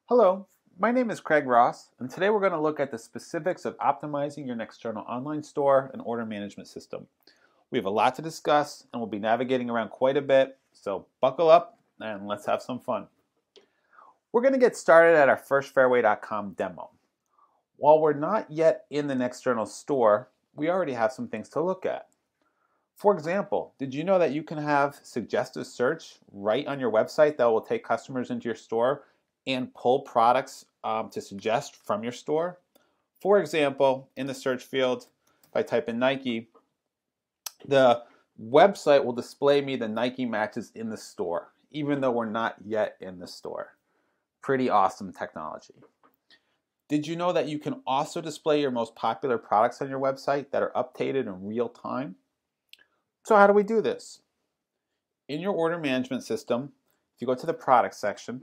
Hello, my name is Craig Ross, and today we're going to look at the specifics of optimizing your Nexternal online store and order management system. We have a lot to discuss, and we'll be navigating around quite a bit, so buckle up and let's have some fun. We're going to get started at our firstfairway.com demo. While we're not yet in the Nexternal store, we already have some things to look at. For example, did you know that you can have suggestive search right on your website that will take customers into your store and pull products to suggest from your store? For example, in the search field, if I type in Nike, the website will display me the Nike matches in the store, even though we're not yet in the store. Pretty awesome technology. Did you know that you can also display your most popular products on your website that are updated in real time? So how do we do this? In your order management system, if you go to the product section,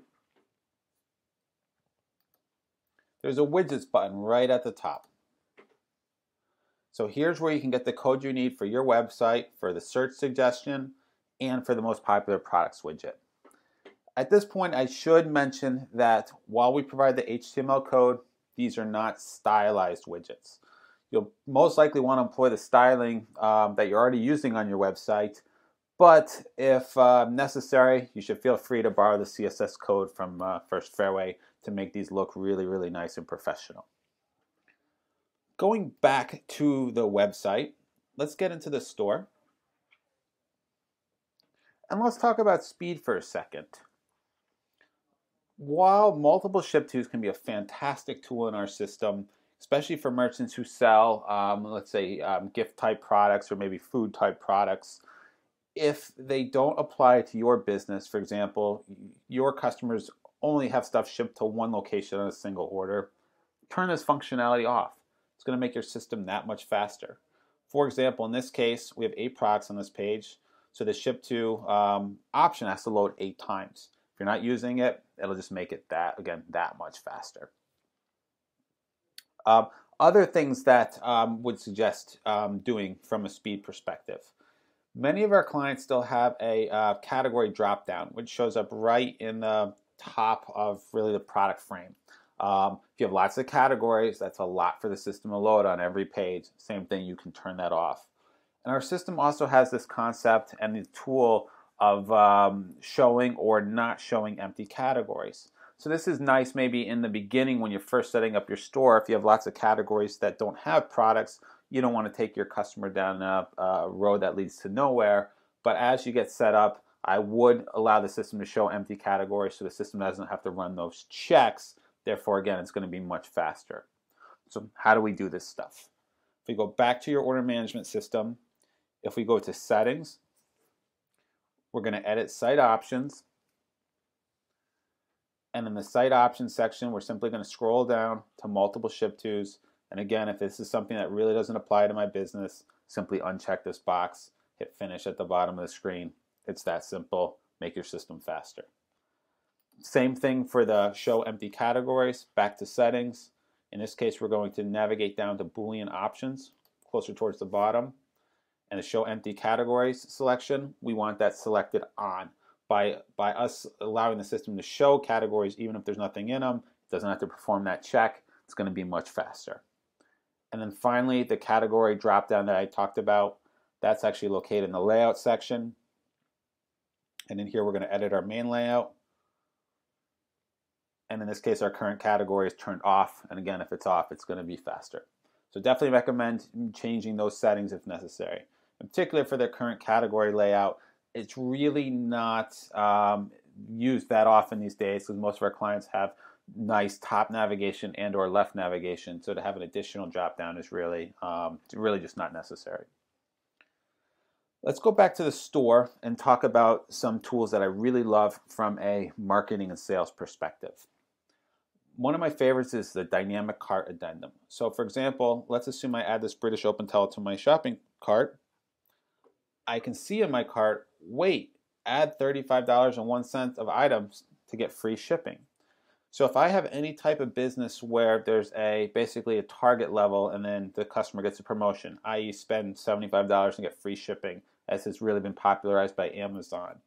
there's a widgets button right at the top. So here's where you can get the code you need for your website, for the search suggestion, and for the most popular products widget. At this point, I should mention that while we provide the HTML code, these are not stylized widgets. You'll most likely want to employ the styling that you're already using on your website, but if necessary, you should feel free to borrow the CSS code from First Fairway to make these look really, really nice and professional. Going back to the website, let's get into the store. And let's talk about speed for a second. While multiple ship tos can be a fantastic tool in our system, especially for merchants who sell, let's say, gift type products or maybe food type products, if they don't apply to your business, for example, your customers only have stuff shipped to one location on a single order, turn this functionality off. It's going to make your system that much faster. For example, in this case, we have 8 products on this page, so the ship to option has to load 8 times. If you're not using it, it'll just make it that much faster. Other things that would suggest doing from a speed perspective. Many of our clients still have a category drop-down, which shows up right in the top of really the product frame. If you have lots of categories, that's a lot for the system to load on every page. Same thing, you can turn that off. And our system also has this concept and the tool of showing or not showing empty categories. So this is nice maybe in the beginning when you're first setting up your store. If you have lots of categories that don't have products, you don't want to take your customer down a road that leads to nowhere. But as you get set up, I would allow the system to show empty categories so the system doesn't have to run those checks. Therefore, again, it's going to be much faster. So how do we do this stuff? If we go back to your order management system, if we go to settings, we're going to edit site options. And in the site options section, we're simply going to scroll down to multiple ship tos. And again, if this is something that really doesn't apply to my business, simply uncheck this box, hit finish at the bottom of the screen. It's that simple. Make your system faster. Same thing for the show empty categories. Back to settings. In this case, we're going to navigate down to Boolean options, closer towards the bottom. And the show empty categories selection, we want that selected on. By us allowing the system to show categories, even if there's nothing in them, it doesn't have to perform that check. It's going to be much faster. And then finally, the category dropdown that I talked about, that's actually located in the layout section. And in here, we're going to edit our main layout. And in this case, our current category is turned off. And again, if it's off, it's going to be faster. So definitely recommend changing those settings if necessary. In particular for the current category layout, it's really not used that often these days because most of our clients have nice top navigation and or left navigation. So to have an additional drop down is really just not necessary. Let's go back to the store and talk about some tools that I really love from a marketing and sales perspective. One of my favorites is the dynamic cart addendum. So for example, let's assume I add this British Open towel to my shopping cart. I can see in my cart, wait, add $35.01 of items to get free shipping. So if I have any type of business where there's basically a target level and then the customer gets a promotion, i.e. spend $75 and get free shipping, as has really been popularized by Amazon,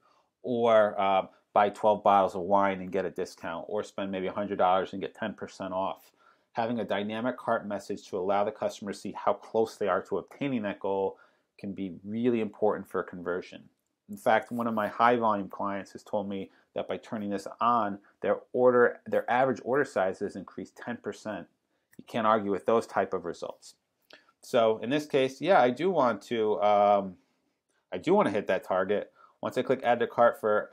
or buy 12 bottles of wine and get a discount, or spend maybe $100 and get 10% off. Having a dynamic cart message to allow the customer to see how close they are to obtaining that goal can be really important for conversion. In fact, one of my high volume clients has told me that by turning this on, their average order size has increased 10%. You can't argue with those type of results. So in this case, yeah, I do want to hit that target. Once I click add to cart for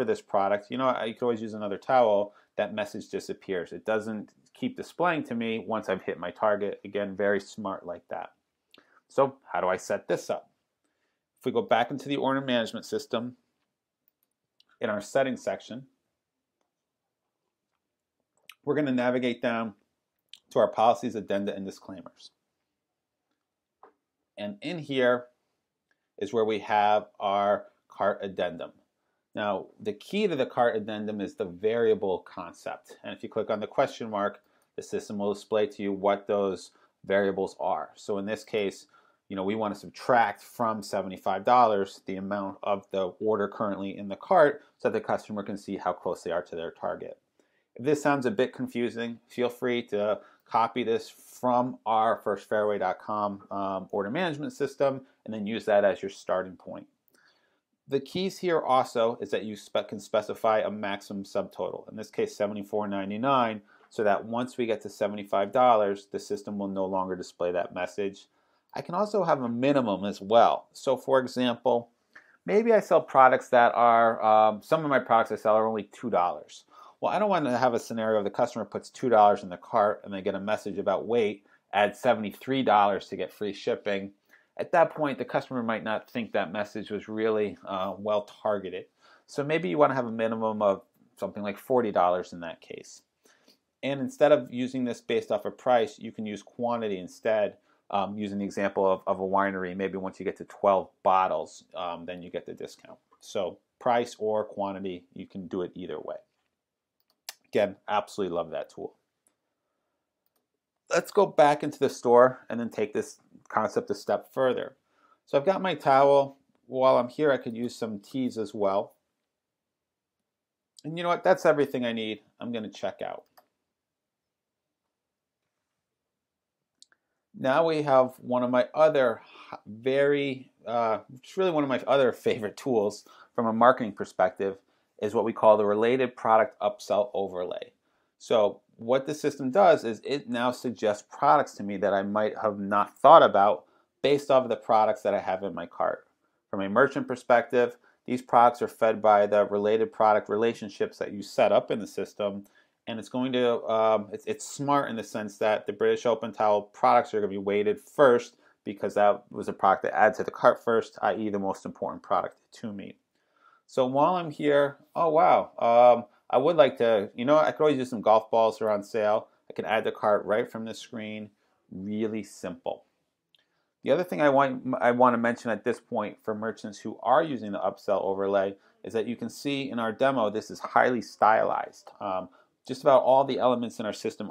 this product, you could always use another towel. That message disappears. It doesn't keep displaying to me once I've hit my target. Again, very smart like that. So how do I set this up? If we go back into the order management system, in our settings section, we're going to navigate down to our policies, addenda, and disclaimers. And in here is where we have our cart addendum. Now, the key to the cart addendum is the variable concept. And if you click on the question mark, the system will display to you what those variables are. So in this case, we want to subtract from $75 the amount of the order currently in the cart so that the customer can see how close they are to their target. If this sounds a bit confusing, feel free to copy this from our firstfairway.com order management system and then use that as your starting point. The keys here also is that you can specify a maximum subtotal, in this case $74.99, so that once we get to $75, the system will no longer display that message. I can also have a minimum as well. So for example, maybe I sell products that are, some of my products I sell are only $2. Well, I don't want to have a scenario where the customer puts $2 in the cart and they get a message about wait, add $73 to get free shipping. At that point, the customer might not think that message was really well targeted. So maybe you want to have a minimum of something like $40 in that case. And instead of using this based off of price, you can use quantity instead. Using the example of a winery, maybe once you get to 12 bottles, then you get the discount. So price or quantity, you can do it either way. Again, absolutely love that tool. Let's go back into the store and then take this concept a step further. So I've got my towel. While I'm here, I could use some teas as well. And you know what? That's everything I need. I'm going to check out. Now we have one of my other it's really one of my other favorite tools from a marketing perspective, is what we call the related product upsell overlay. So what the system does is it now suggests products to me that I might have not thought about based off of the products that I have in my cart. From a merchant perspective, these products are fed by the related product relationships that you set up in the system. And it's going to, it's smart in the sense that the British Open Towel products are going to be weighted first because that was a product that adds to the cart first, i.e. the most important product to me. So while I'm here, oh wow, I would like to, I could always do some golf balls are on sale. I can add the cart right from the screen. Really simple. The other thing I want to mention at this point for merchants who are using the upsell overlay is that you can see in our demo, this is highly stylized. Just about all the elements in our system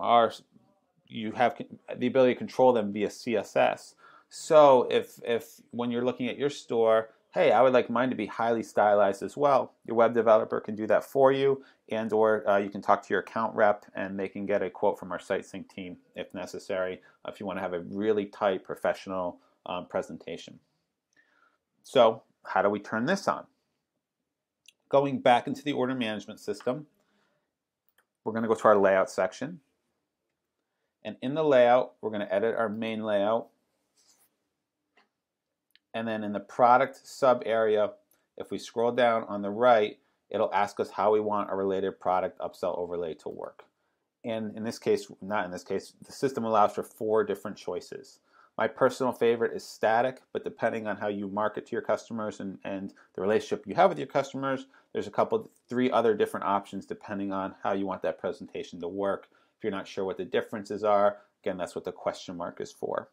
you have the ability to control them via CSS. So if when you're looking at your store, hey, I would like mine to be highly stylized as well, your web developer can do that for you, and or you can talk to your account rep and they can get a quote from our SiteSync team if necessary, if you want to have a really tight professional presentation. So how do we turn this on? Going back into the order management system, we're going to go to our layout section. And in the layout, we're going to edit our main layout. And then in the product sub area, if we scroll down on the right, it'll ask us how we want a related product upsell overlay to work. And in this case, not in this case, the system allows for 4 different choices. My personal favorite is static, but depending on how you market to your customers and the relationship you have with your customers, there's 3 other different options depending on how you want that presentation to work. If you're not sure what the differences are, again, that's what the question mark is for.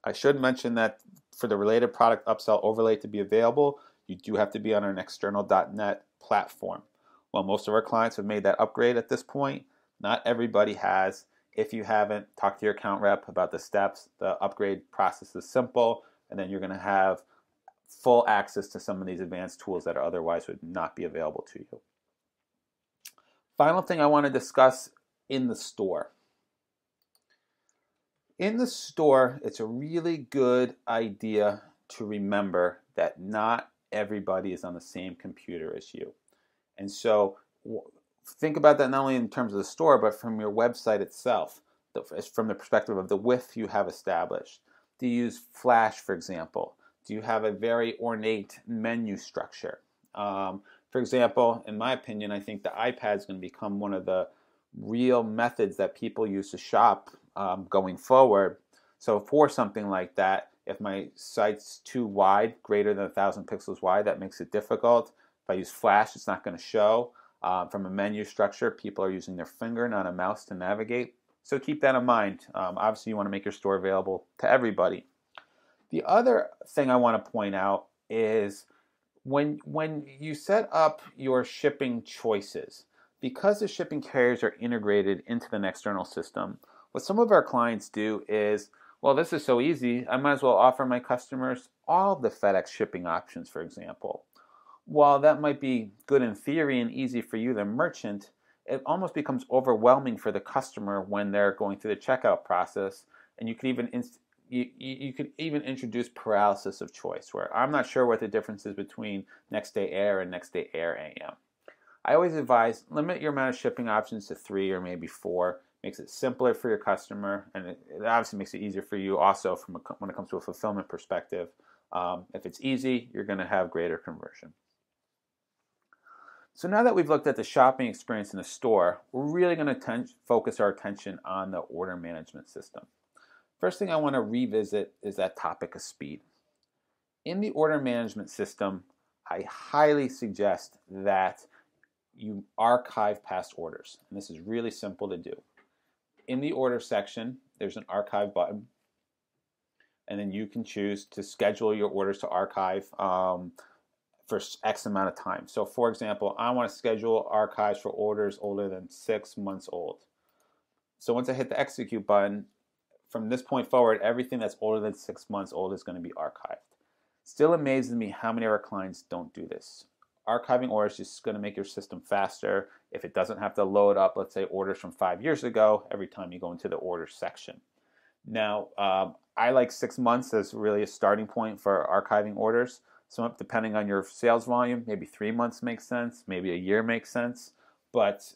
I should mention that for the related product upsell overlay to be available, you do have to be on our Nexternal.net platform. While most of our clients have made that upgrade at this point, not everybody has. If you haven't, talk to your account rep about the steps. The upgrade process is simple, and then you're going to have full access to some of these advanced tools that otherwise would not be available to you. Final thing I want to discuss in the store. In the store, it's a really good idea to remember that not everybody is on the same computer as you. And so think about that not only in terms of the store, but from your website itself, from the perspective of the width you have established. Do you use Flash, for example? Do you have a very ornate menu structure? For example, in my opinion, I think the iPad is going to become one of the real methods that people use to shop going forward. So for something like that, if my site's too wide, greater than 1,000 pixels wide, that makes it difficult. If I use Flash, it's not going to show. From a menu structure, people are using their finger, not a mouse, to navigate. So keep that in mind. Obviously, you want to make your store available to everybody. The other thing I want to point out is when you set up your shipping choices, because the shipping carriers are integrated into the Nexternal system, what some of our clients do is, well, this is so easy, I might as well offer my customers all the FedEx shipping options, for example. While that might be good in theory and easy for you, the merchant, it almost becomes overwhelming for the customer when they're going through the checkout process, and you could even introduce paralysis of choice, where I'm not sure what the difference is between next day air and next day air AM. I always advise limit your amount of shipping options to 3 or maybe 4. Makes it simpler for your customer, and it obviously makes it easier for you also when it comes to a fulfillment perspective. If it's easy, you're going to have greater conversion. So now that we've looked at the shopping experience in the store, we're really going to focus our attention on the order management system. First thing I want to revisit is that topic of speed. In the order management system, I highly suggest that you archive past orders. And this is really simple to do. In the order section, there's an archive button. And then you can choose to schedule your orders to archive for X amount of time. So for example, I want to schedule archives for orders older than 6 months old. So once I hit the execute button, from this point forward, everything that's older than 6 months old is going to be archived. Still amazes me how many of our clients don't do this. Archiving orders is just going to make your system faster if it doesn't have to load up, let's say, orders from 5 years ago every time you go into the orders section. Now, I like 6 months as really a starting point for archiving orders. So depending on your sales volume, maybe 3 months makes sense, maybe a year makes sense, but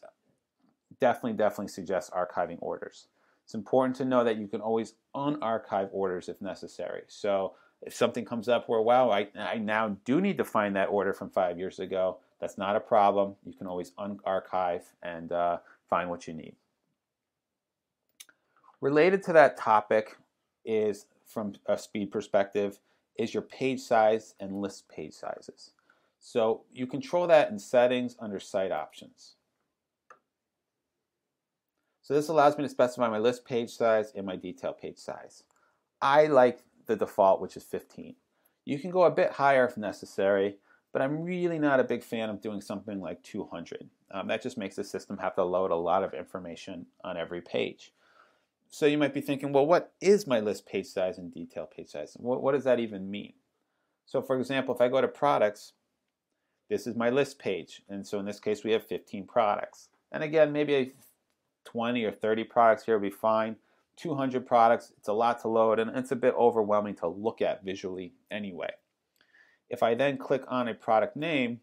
definitely suggest archiving orders. It's important to know that you can always unarchive orders if necessary. So if something comes up where, wow, I now do need to find that order from 5 years ago, that's not a problem. You can always unarchive and find what you need. Related to that topic is, from a speed perspective, is your page size and list page sizes. So you control that in settings under site options. So this allows me to specify my list page size and my detail page size. I like the default, which is 15. You can go a bit higher if necessary, but I'm really not a big fan of doing something like 200. That just makes the system have to load a lot of information on every page. So you might be thinking, well, what is my list page size and detail page size? What does that even mean? So for example, if I go to products, this is my list page. And so in this case, we have 15 products. And again, maybe 20 or 30 products here will be fine. 200 products, it's a lot to load, and it's a bit overwhelming to look at visually anyway. If I then click on a product name,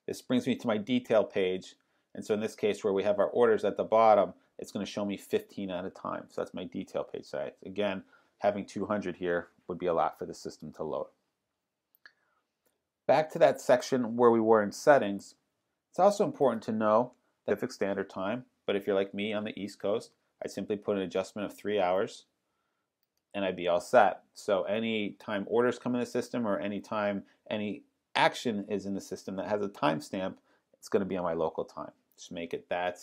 this brings me to my detail page. And so in this case, where we have our orders at the bottom, it's going to show me 15 at a time. So that's my detail page size. Again, having 200 here would be a lot for the system to load. Back to that section where we were in settings, it's also important to know the Pacific Standard Time, but if you're like me on the East Coast, I simply put an adjustment of 3 hours and I'd be all set. So any time orders come in the system or any time any action is in the system that has a timestamp, it's going to be on my local time. Just make it that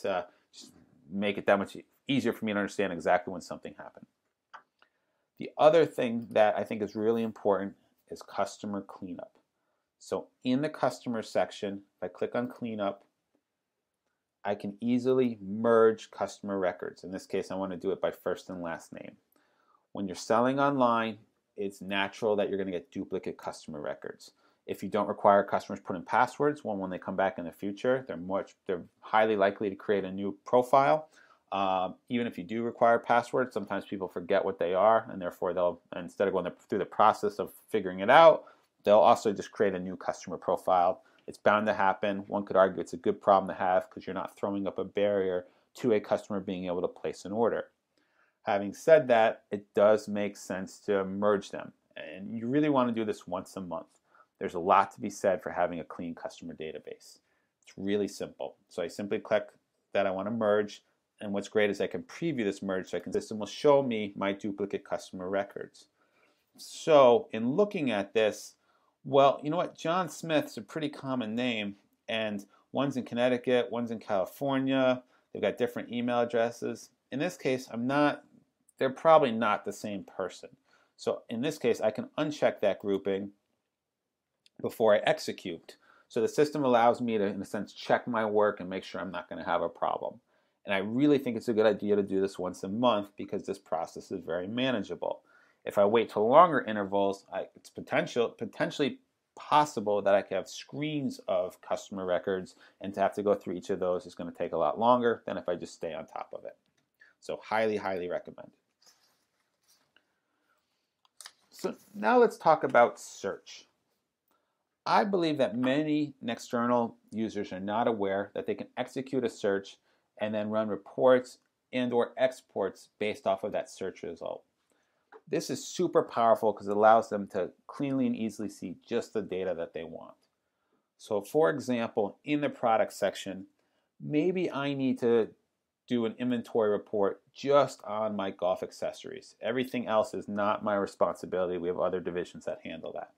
much easier for me to understand exactly when something happened. The other thing that I think is really important is customer cleanup. So in the customer section, if I click on cleanup, I can easily merge customer records. In this case, I want to do it by first and last name. When you're selling online, it's natural that you're going to get duplicate customer records. If you don't require customers put in passwords, when they come back in the future, they're highly likely to create a new profile. Even if you do require passwords, sometimes people forget what they are, and therefore instead of going through the process of figuring it out, they'll also just create a new customer profile. It's bound to happen. One could argue it's a good problem to have because you're not throwing up a barrier to a customer being able to place an order. Having said that, it does make sense to merge them, and you really want to do this once a month. There's a lot to be said for having a clean customer database. It's really simple. So I simply click that I want to merge, and what's great is I can preview this merge, so the system will show me my duplicate customer records. So in looking at this, well, you know what? John Smith's a pretty common name, and one's in Connecticut, one's in California. They've got different email addresses. In this case, they're probably not the same person. So in this case, I can uncheck that grouping before I execute. So the system allows me to, in a sense, check my work and make sure I'm not going to have a problem. And I really think it's a good idea to do this once a month because this process is very manageable. If I wait till longer intervals, it's potentially possible that I could have screens of customer records, and to have to go through each of those is going to take a lot longer than if I just stay on top of it. So highly, highly recommend. So now let's talk about search. I believe that many Nexternal users are not aware that they can execute a search and then run reports and/or exports based off of that search result. This is super powerful because it allows them to cleanly and easily see just the data that they want. So for example, in the product section, maybe I need to do an inventory report just on my golf accessories. Everything else is not my responsibility. We have other divisions that handle that.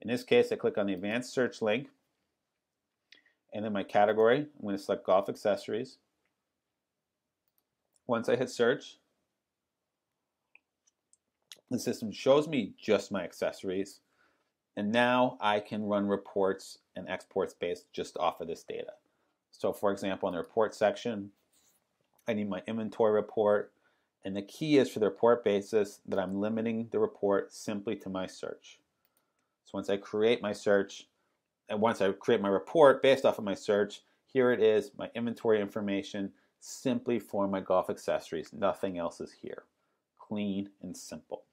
In this case, I click on the advanced search link, and in my category, I'm going to select golf accessories. Once I hit search, the system shows me just my accessories, and now I can run reports and exports based just off of this data. So for example, in the report section, I need my inventory report, and the key is for the report basis that I'm limiting the report simply to my search. So once I create my search, and once I create my report based off of my search, here it is, my inventory information simply for my golf accessories. Nothing else is here. Clean and simple.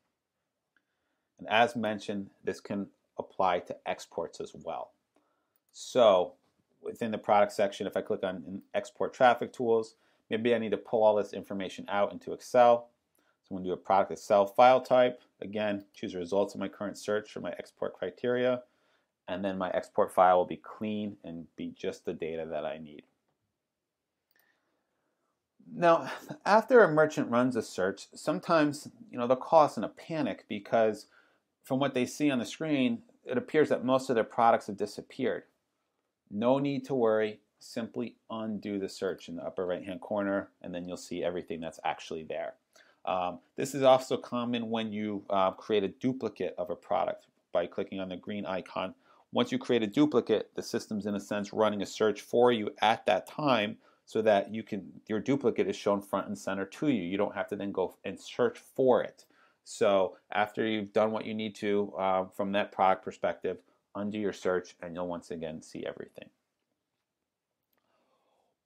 And as mentioned, this can apply to exports as well. So within the product section, if I click on export traffic tools, maybe I need to pull all this information out into Excel. So I'm going to do a product Excel file type. Again, choose the results of my current search for my export criteria. And then my export file will be clean and be just the data that I need. Now, after a merchant runs a search, sometimes they'll call us in a panic because from what they see on the screen, it appears that most of their products have disappeared. No need to worry. Simply undo the search in the upper right-hand corner, and then you'll see everything that's actually there. This is also common when you create a duplicate of a product by clicking on the green icon. Once you create a duplicate, the system's in a sense running a search for you at that time so that your duplicate is shown front and center to you. You don't have to then go and search for it. So after you've done what you need to from that product perspective, undo your search and you'll once again see everything.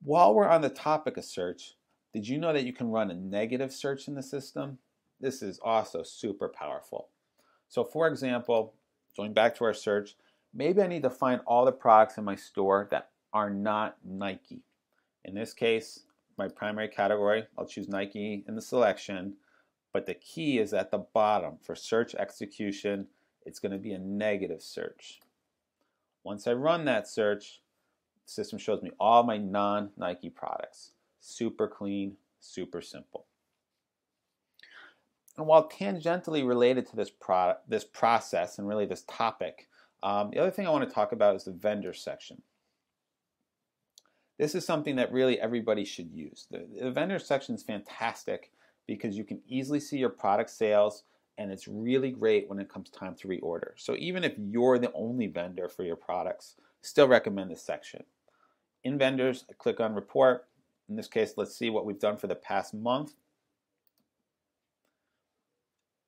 While we're on the topic of search, did you know that you can run a negative search in the system? This is also super powerful. So for example, going back to our search, maybe I need to find all the products in my store that are not Nike. In this case, my primary category, I'll choose Nike in the selection, but the key is at the bottom. For search execution, it's going to be a negative search. Once I run that search, the system shows me all my non-Nike products. Super clean, super simple. And while tangentially related to this process and really this topic, the other thing I want to talk about is the vendor section. This is something that really everybody should use. The vendor section is fantastic because you can easily see your product sales, and it's really great when it comes time to reorder. So even if you're the only vendor for your products, still recommend this section. In vendors, I click on report. In this case, let's see what we've done for the past month.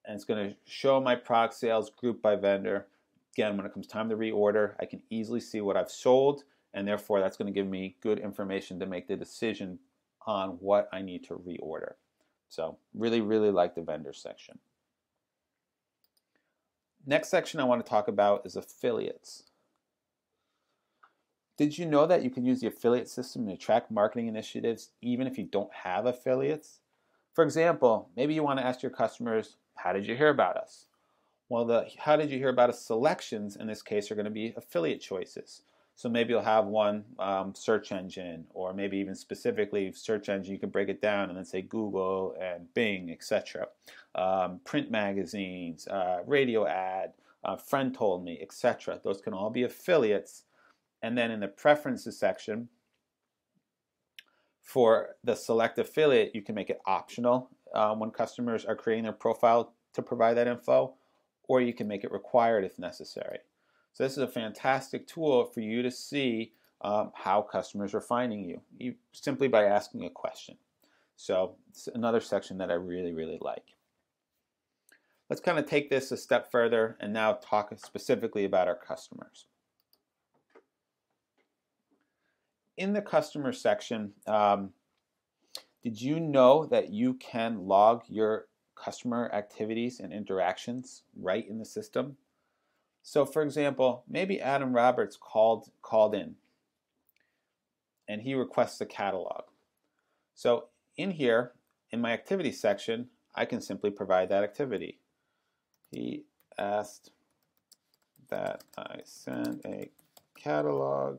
And it's going to show my product sales grouped by vendor. Again, when it comes time to reorder, I can easily see what I've sold, and therefore that's going to give me good information to make the decision on what I need to reorder. So really, really like the vendor section. Next section I want to talk about is affiliates. Did you know that you can use the affiliate system to track marketing initiatives even if you don't have affiliates? For example, maybe you want to ask your customers, how did you hear about us? Well, the how did you hear about us selections in this case are going to be affiliate choices. So maybe you'll have one search engine, or maybe even specifically search engine, you can break it down and then say Google and Bing, etc. Print magazines, radio ad, friend told me, etc. Those can all be affiliates. And then in the preferences section, for the select affiliate, you can make it optional when customers are creating their profile to provide that info, or you can make it required if necessary. So this is a fantastic tool for you to see how customers are finding you simply by asking a question. So it's another section that I really, really like. Let's kind of take this a step further and now talk specifically about our customers. In the customer section, did you know that you can log your customer activities and interactions right in the system? So for example, maybe Adam Roberts called in and he requests a catalog. So in here, in my activity section, I can simply provide that activity. He asked that I send a catalog.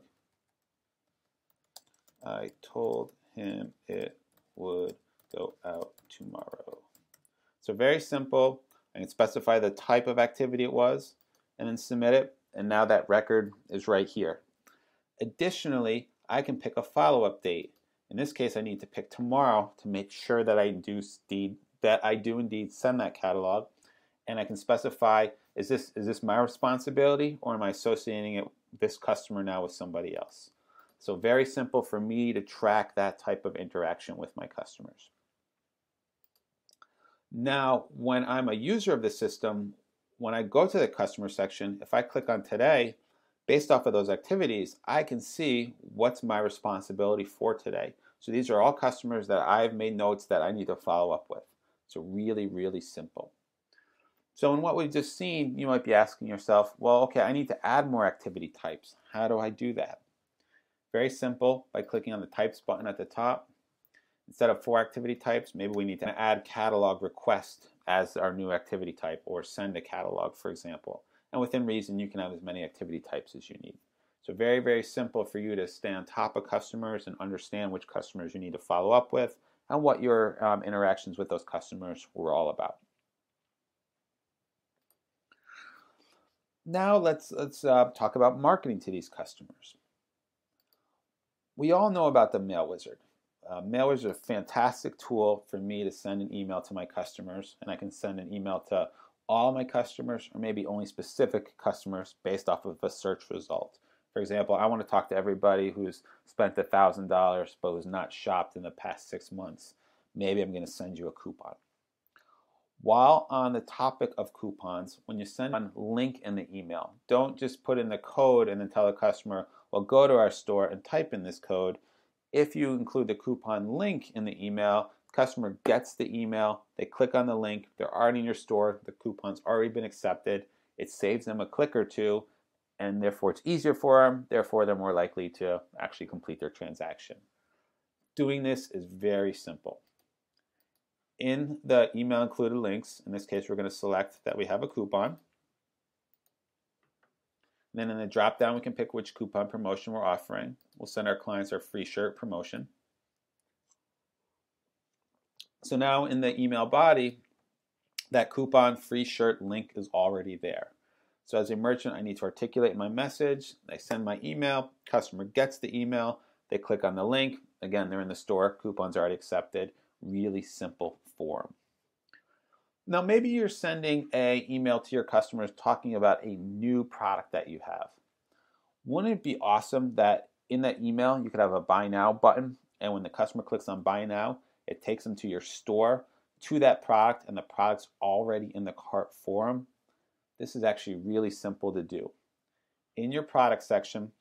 I told him it would go out tomorrow. So very simple. I can specify the type of activity it was and then submit it, and now that record is right here. Additionally, I can pick a follow-up date. In this case, I need to pick tomorrow to make sure that I do indeed send that catalog, and I can specify, is this my responsibility, or am I associating this customer now with somebody else? So very simple for me to track that type of interaction with my customers. Now, when I'm a user of the system, when I go to the customer section, if I click on today, based off of those activities, I can see what's my responsibility for today. So these are all customers that I've made notes that I need to follow up with. So really, really simple. So in what we've just seen, you might be asking yourself, well, okay, I need to add more activity types. How do I do that? Very simple, by clicking on the types button at the top. Instead of 4 activity types, maybe we need to add catalog request as our new activity type, or send a catalog, for example. And within reason, you can have as many activity types as you need. So very, very simple for you to stay on top of customers and understand which customers you need to follow up with and what your interactions with those customers were all about. Now let's talk about marketing to these customers. We all know about the Mail Wizard. Mail Wizard is a fantastic tool for me to send an email to my customers, and I can send an email to all my customers or maybe only specific customers based off of a search result. For example, I want to talk to everybody who's spent $1,000 but who's not shopped in the past 6 months. Maybe I'm going to send you a coupon. While on the topic of coupons, when you send a link in the email, don't just put in the code and then tell the customer, well, go to our store and type in this code. If you include the coupon link in the email, the customer gets the email, they click on the link, they're already in your store, the coupon's already been accepted, it saves them a click or two, and therefore it's easier for them, therefore they're more likely to actually complete their transaction. Doing this is very simple. In the email included links, in this case we're going to select that we have a coupon. And then in the drop down we can pick which coupon promotion we're offering. We'll send our clients our free shirt promotion. So now in the email body, that coupon free shirt link is already there. So as a merchant, I need to articulate my message. I send my email, customer gets the email, they click on the link. Again, they're in the store, coupon's already accepted. Really simple form. Now maybe you're sending an email to your customers talking about a new product that you have. Wouldn't it be awesome that in that email you could have a buy now button, and when the customer clicks on buy now, it takes them to your store, to that product, and the product's already in the cart for them? This is actually really simple to do. In your product section,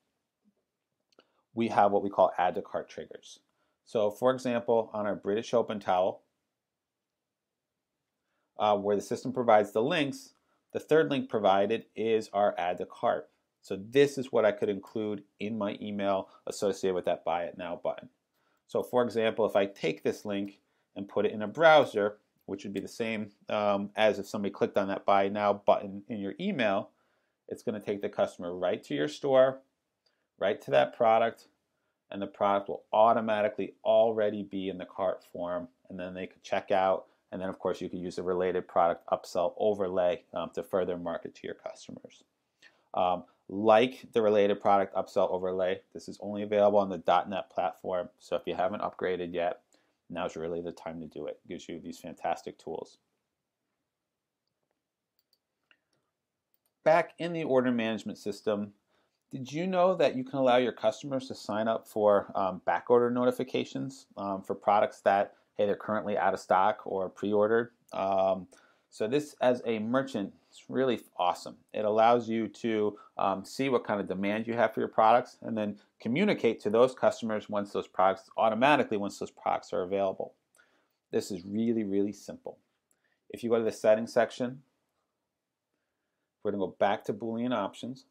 we have what we call add to cart triggers. So for example, on our British Open towel, where the system provides the links, the third link provided is our add to cart. So this is what I could include in my email associated with that buy it now button. So for example, if I take this link and put it in a browser, which would be the same as if somebody clicked on that buy now button in your email, it's going to take the customer right to your store, right to that product, and the product will automatically already be in the cart form, and then they could check out, and then of course you could use a related product upsell overlay to further market to your customers. Like the related product upsell overlay, this is only available on the .NET platform, so if you haven't upgraded yet, now's really the time to do it. It gives you these fantastic tools. Back in the order management system, did you know that you can allow your customers to sign up for back order notifications for products that, hey, they're currently out of stock or pre-ordered? So this, as a merchant, is really awesome. It allows you to see what kind of demand you have for your products and then communicate to those customers once those products are available. This is really, really simple. If you go to the settings section, we're going to go back to Boolean options.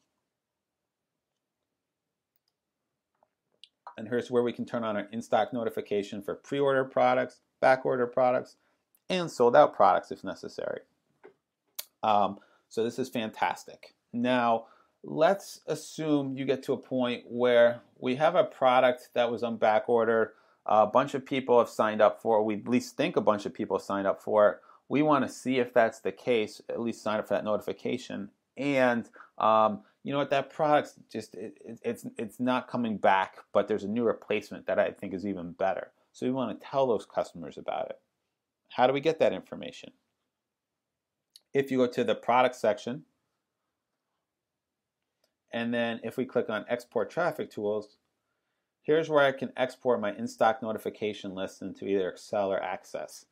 And here's where we can turn on our in-stock notification for pre-order products, back-order products, and sold-out products if necessary. So this is fantastic. Now, let's assume you get to a point where we have a product that was on back order. A bunch of people have signed up for it. We at least think a bunch of people have signed up for it. We want to see if that's the case, at least sign up for that notification. And you know what, that product's just, it's not coming back, but there's a new replacement that I think is even better. So we want to tell those customers about it. How do we get that information? If you go to the product section, and then if we click on export traffic tools, here's where I can export my in-stock notification list into either Excel or Access.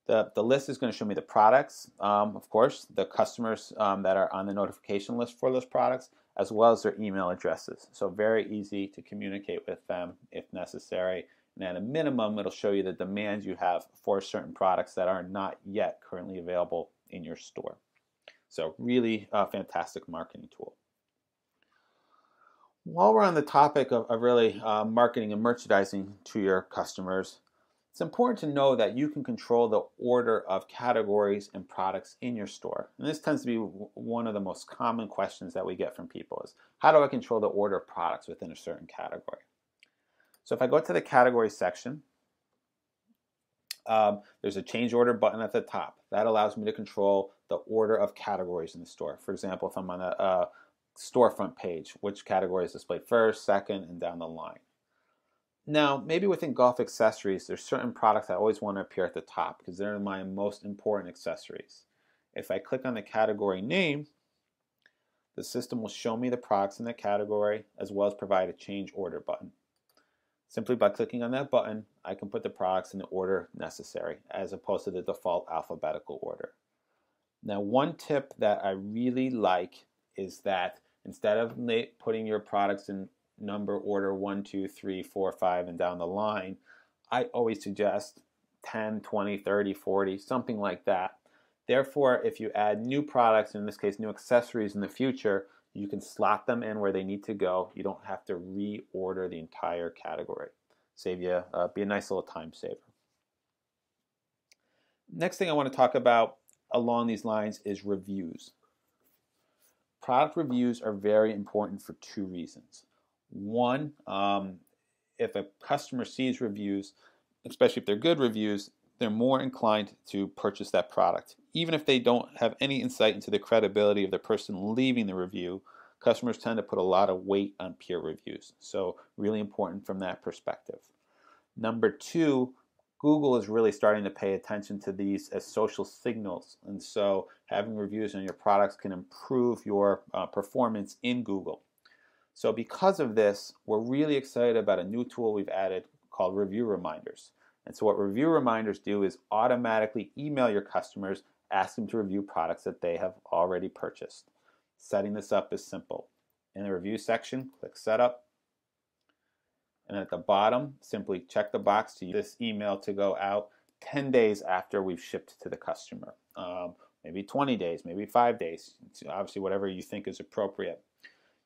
The list is going to show me the products, of course, the customers that are on the notification list for those products, as well as their email addresses. So very easy to communicate with them if necessary. And at a minimum, it'll show you the demand you have for certain products that are not yet currently available in your store. So really fantastic marketing tool. While we're on the topic of really marketing and merchandising to your customers, it's important to know that you can control the order of categories and products in your store. And this tends to be one of the most common questions that we get from people is, how do I control the order of products within a certain category? So if I go to the category section, there's a change order button at the top. That allows me to control the order of categories in the store. For example, if I'm on a storefront page, which category is displayed first, second, and down the line. Now, maybe within golf accessories, there's certain products I always want to appear at the top because they're my most important accessories. If I click on the category name, the system will show me the products in the category as well as provide a change order button. Simply by clicking on that button, I can put the products in the order necessary as opposed to the default alphabetical order. Now, one tip that I really like is that instead of putting your products in number order 1, 2, 3, 4, 5, and down the line, I always suggest 10, 20, 30, 40, something like that. Therefore, if you add new products, in this case new accessories in the future, you can slot them in where they need to go. You don't have to reorder the entire category. Save you, be a nice little time saver. Next thing I want to talk about along these lines is reviews. Product reviews are very important for two reasons. One, if a customer sees reviews, especially if they're good reviews, they're more inclined to purchase that product. Even if they don't have any insight into the credibility of the person leaving the review, customers tend to put a lot of weight on peer reviews. So really important from that perspective. Number two, Google is really starting to pay attention to these as social signals. And so having reviews on your products can improve your performance in Google. So because of this, we're really excited about a new tool we've added called Review Reminders. And so what Review Reminders do is automatically email your customers ask them to review products that they have already purchased. Setting this up is simple. In the review section, click Setup. And at the bottom, simply check the box to use this email to go out 10 days after we've shipped to the customer. Maybe 20 days, maybe 5 days, obviously whatever you think is appropriate.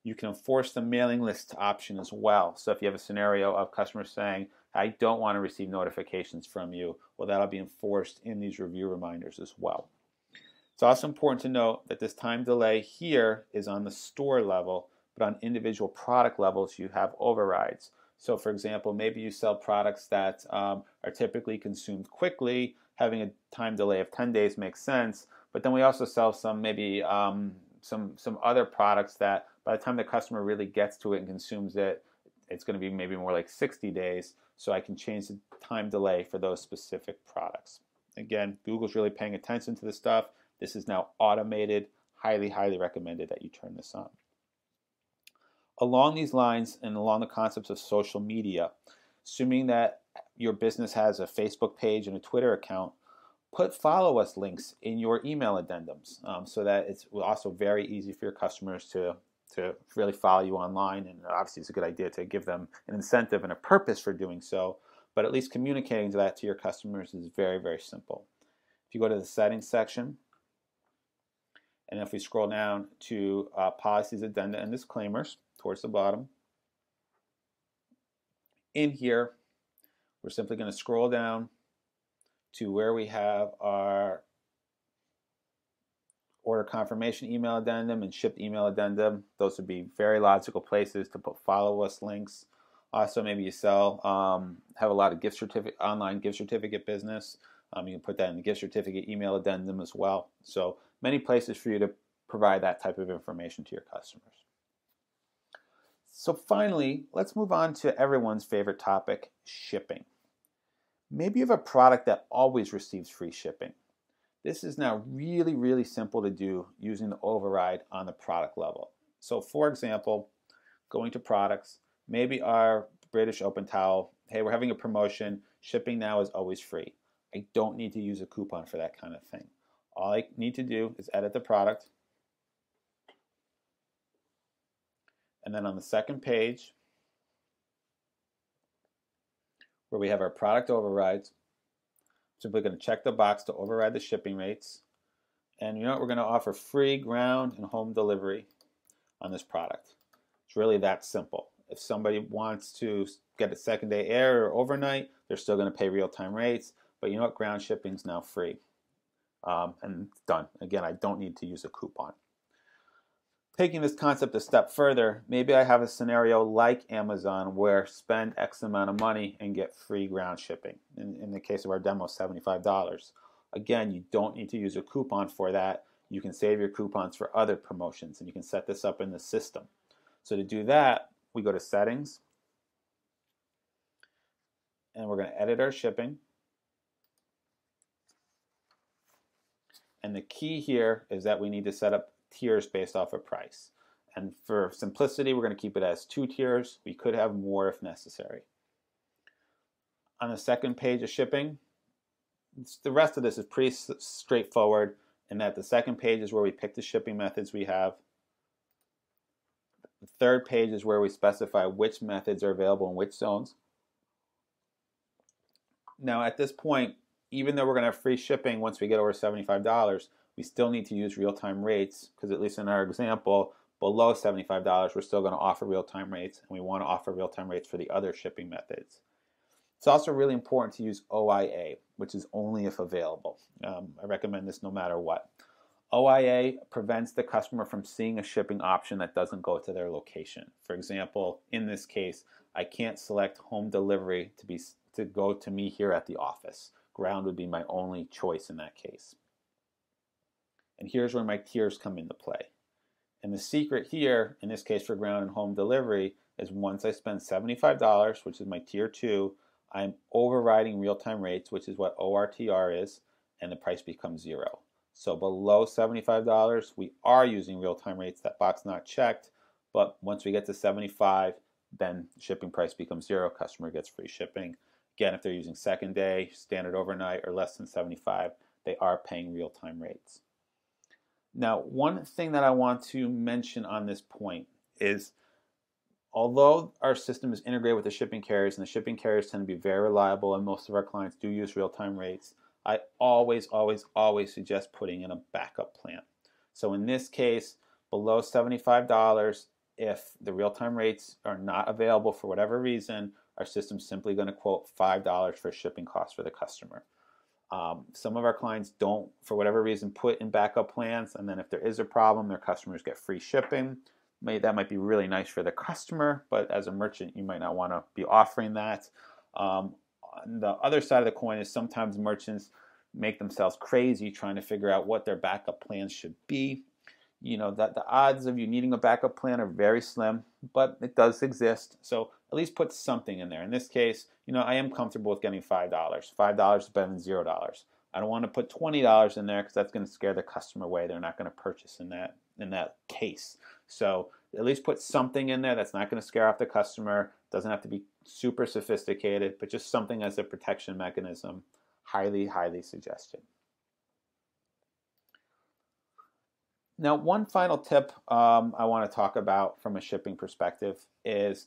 You can enforce the mailing list option as well. So if you have a scenario of customers saying, I don't want to receive notifications from you, well, that'll be enforced in these review reminders as well. It's also important to note that this time delay here is on the store level, but on individual product levels, you have overrides. So for example, maybe you sell products that are typically consumed quickly. Having a time delay of 10 days makes sense, but then we also sell some maybe some other products that by the time the customer really gets to it and consumes it, it's going to be maybe more like 60 days. So I can change the time delay for those specific products. Again, Google's really paying attention to this stuff. This is now automated. Highly, highly recommended that you turn this on. Along these lines and along the concepts of social media, assuming that your business has a Facebook page and a Twitter account, put follow us links in your email addendums so that it's also very easy for your customers to really follow you online. And obviously it's a good idea to give them an incentive and a purpose for doing so, but at least communicating that to your customers is very, very simple. If you go to the settings section, and if we scroll down to policies, addenda, and disclaimers towards the bottom, in here, we're simply going to scroll down to where we have our order confirmation email addendum and shipped email addendum. Those would be very logical places to put follow us links. Also, maybe you sell, have a lot of online gift certificate business. You can put that in the gift certificate email addendum as well. So many places for you to provide that type of information to your customers. So finally, let's move on to everyone's favorite topic, shipping. Maybe you have a product that always receives free shipping. This is now really, really simple to do using the override on the product level. So for example, going to products, maybe our British Open Towel, hey, we're having a promotion, shipping now is always free. I don't need to use a coupon for that kind of thing. All I need to do is edit the product. And then on the second page, where we have our product overrides, simply going to check the box to override the shipping rates. And you know what? We're going to offer free ground and home delivery on this product. It's really that simple. If somebody wants to get a second day air or overnight, they're still going to pay real-time rates. But you know what? Ground shipping is now free. And it's done. Again, I don't need to use a coupon. Taking this concept a step further, maybe I have a scenario like Amazon where spend X amount of money and get free ground shipping. In the case of our demo, $75. Again, you don't need to use a coupon for that. You can save your coupons for other promotions, and you can set this up in the system. So to do that, we go to Settings, and we're going to edit our shipping. And the key here is that we need to set up tiers based off of price. And for simplicity, we're going to keep it as 2 tiers. We could have more if necessary. On the second page of shipping, the rest of this is pretty straightforward in that the second page is where we pick the shipping methods we have. The third page is where we specify which methods are available in which zones. Now at this point, even though we're going to have free shipping once we get over $75, we still need to use real-time rates because at least in our example, below $75, we're still going to offer real-time rates, and we want to offer real-time rates for the other shipping methods. It's also really important to use OIA, which is only if available. I recommend this no matter what. OIA prevents the customer from seeing a shipping option that doesn't go to their location. For example, in this case, I can't select home delivery to go to me here at the office. Ground would be my only choice in that case. And here's where my tiers come into play. And the secret here, in this case for ground and home delivery, is once I spend $75, which is my tier 2, I'm overriding real-time rates, which is what ORTR is, and the price becomes 0. So below $75, we are using real-time rates, that box not checked, but once we get to 75, then shipping price becomes 0, customer gets free shipping. Again, if they're using second day, standard overnight, or less than 75, they are paying real-time rates. Now, one thing that I want to mention on this point is, although our system is integrated with the shipping carriers, and the shipping carriers tend to be very reliable, and most of our clients do use real-time rates, I always suggest putting in a backup plan. So in this case, below $75, if the real-time rates are not available for whatever reason, our system's simply going to quote $5 for shipping costs for the customer. Some of our clients don't, for whatever reason, put in backup plans, and then if there is a problem, their customers get free shipping. That might be really nice for the customer, but as a merchant, you might not want to be offering that. On the other side of the coin is sometimes merchants make themselves crazy trying to figure out what their backup plans should be. You know, that the odds of you needing a backup plan are very slim, but it does exist. So at least put something in there. In this case, you know, I am comfortable with getting $5. $5 is better than $0. I don't want to put $20 in there because that's going to scare the customer away. They're not going to purchase in that case. So at least put something in there that's not going to scare off the customer. Doesn't have to be super sophisticated, but just something as a protection mechanism. Highly suggested. Now, one final tip I want to talk about from a shipping perspective is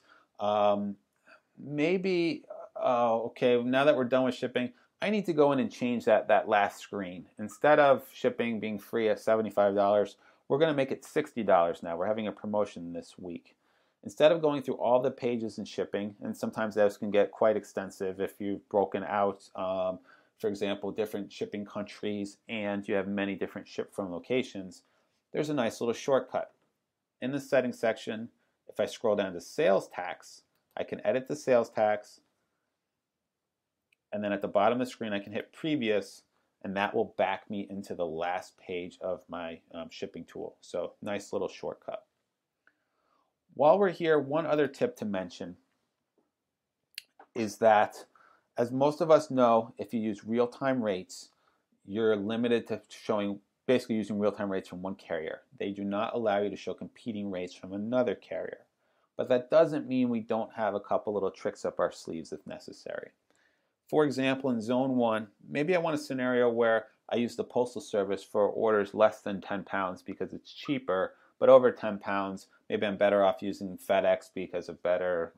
maybe, okay, now that we're done with shipping, I need to go in and change that last screen. Instead of shipping being free at $75, we're going to make it $60 now. We're having a promotion this week. Instead of going through all the pages in shipping, and sometimes those can get quite extensive if you've broken out, for example, different shipping countries and you have many different ship from locations, there's a nice little shortcut. In the settings section, if I scroll down to sales tax, I can edit the sales tax, and then at the bottom of the screen I can hit previous, and that will back me into the last page of my shipping tool. So nice little shortcut. While we're here, one other tip to mention is that, as most of us know, if you use real-time rates, you're limited to basically using real-time rates from one carrier. They do not allow you to show competing rates from another carrier. But that doesn't mean we don't have a couple little tricks up our sleeves if necessary. For example, in Zone 1, maybe I want a scenario where I use the Postal Service for orders less than 10 pounds because it's cheaper, but over 10 pounds, maybe I'm better off using FedEx because of better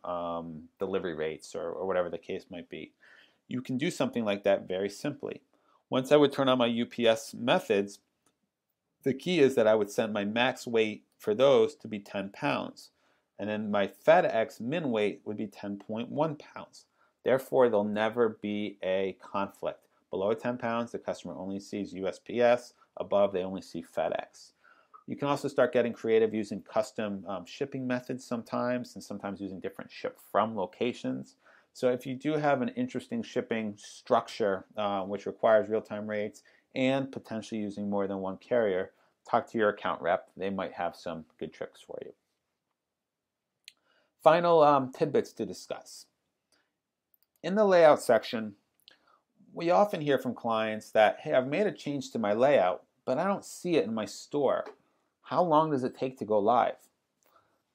delivery rates or whatever the case might be. You can do something like that very simply. Once I would turn on my UPS methods, the key is that I would set my max weight for those to be 10 pounds. And then my FedEx min weight would be 10.1 pounds. Therefore, there'll never be a conflict. Below 10 pounds, the customer only sees USPS. Above, they only see FedEx. You can also start getting creative using custom shipping methods sometimes, and sometimes using different ship from locations. So if you do have an interesting shipping structure which requires real-time rates and potentially using more than one carrier, talk to your account rep. They might have some good tricks for you. Final tidbits to discuss. In the layout section, we often hear from clients that, hey, I've made a change to my layout, but I don't see it in my store. How long does it take to go live?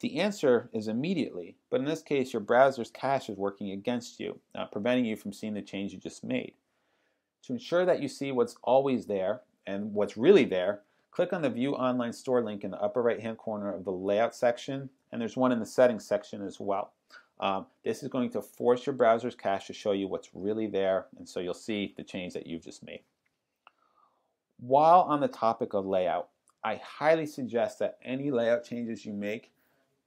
The answer is immediately, but in this case, your browser's cache is working against you, preventing you from seeing the change you just made. To ensure that you see what's always there and what's really there, click on the View Online Store link in the upper right-hand corner of the Layout section, and there's one in the Settings section as well. This is going to force your browser's cache to show you what's really there, and so you'll see the change that you've just made. While on the topic of layout, I highly suggest that any layout changes you make,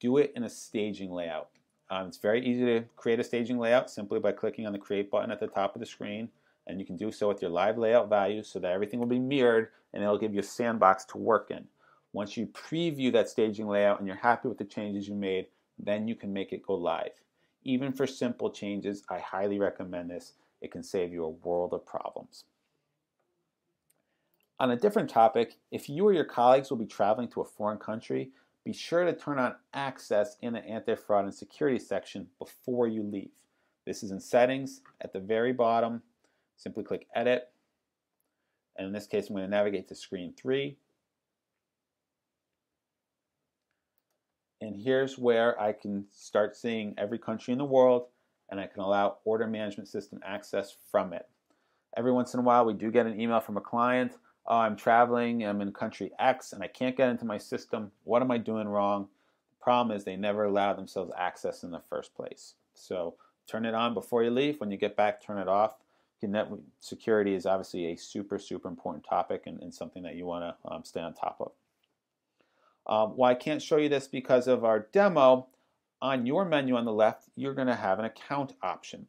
do it in a staging layout. It's very easy to create a staging layout simply by clicking on the Create button at the top of the screen, and you can do so with your live layout values so that everything will be mirrored and it'll give you a sandbox to work in. Once you preview that staging layout and you're happy with the changes you made, then you can make it go live. Even for simple changes, I highly recommend this. It can save you a world of problems. On a different topic, if you or your colleagues will be traveling to a foreign country, be sure to turn on access in the anti-fraud and security section before you leave. This is in Settings at the very bottom. Simply click Edit, and in this case I'm going to navigate to screen 3. And here's where I can start seeing every country in the world, and I can allow order management system access from it. Every once in a while, we do get an email from a client. Oh, I'm traveling, I'm in country X, and I can't get into my system. What am I doing wrong? The problem is they never allow themselves access in the first place. So turn it on before you leave. When you get back, turn it off. Security is obviously a super, super important topic and something that you want to stay on top of. Well, I can't show you this because of our demo. On your menu on the left, you're going to have an account option.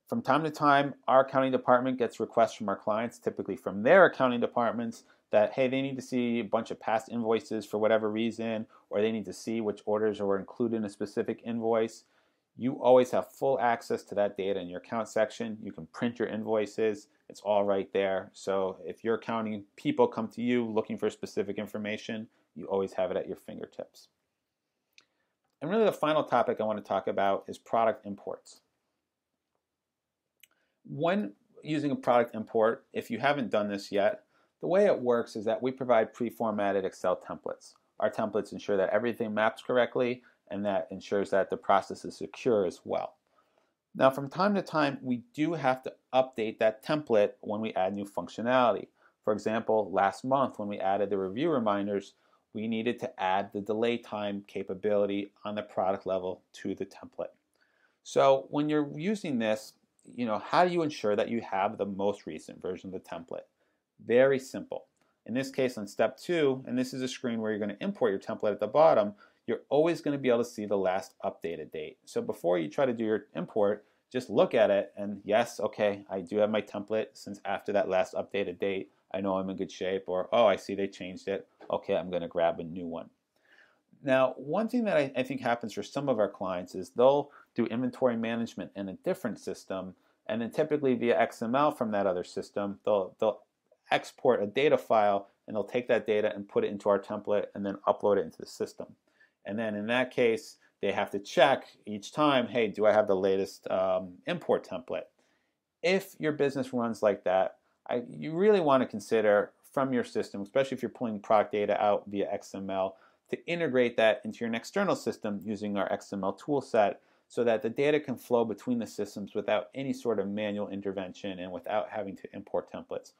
From time to time, our accounting department gets requests from our clients, typically from their accounting departments, that, hey, they need to see a bunch of past invoices for whatever reason, or they need to see which orders were included in a specific invoice. You always have full access to that data in your account section. You can print your invoices. It's all right there. So if your accounting people come to you looking for specific information, you always have it at your fingertips. And really the final topic I want to talk about is product imports. When using a product import, if you haven't done this yet, the way it works is that we provide pre-formatted Excel templates. Our templates ensure that everything maps correctly, and that ensures that the process is secure as well. Now, from time to time, we do have to update that template when we add new functionality. For example, last month when we added the review reminders, we needed to add the delay time capability on the product level to the template. So when you're using this, how do you ensure that you have the most recent version of the template? Very simple. In this case, on step 2, and this is a screen where you're going to import your template at the bottom, you're always going to be able to see the last updated date. So before you try to do your import, just look at it and yes, okay, I do have my template since after that last updated date. I know I'm in good shape, or oh, I see they changed it. Okay, I'm going to grab a new one. Now, one thing that I think happens for some of our clients is they'll do inventory management in a different system, and then typically via XML from that other system, they'll export a data file, and they'll take that data and put it into our template and then upload it into the system. And then in that case, they have to check each time, hey, do I have the latest import template? If your business runs like that, you really want to consider from your system, especially if you're pulling product data out via XML, to integrate that into your external system using our XML toolset so that the data can flow between the systems without any sort of manual intervention and without having to import templates.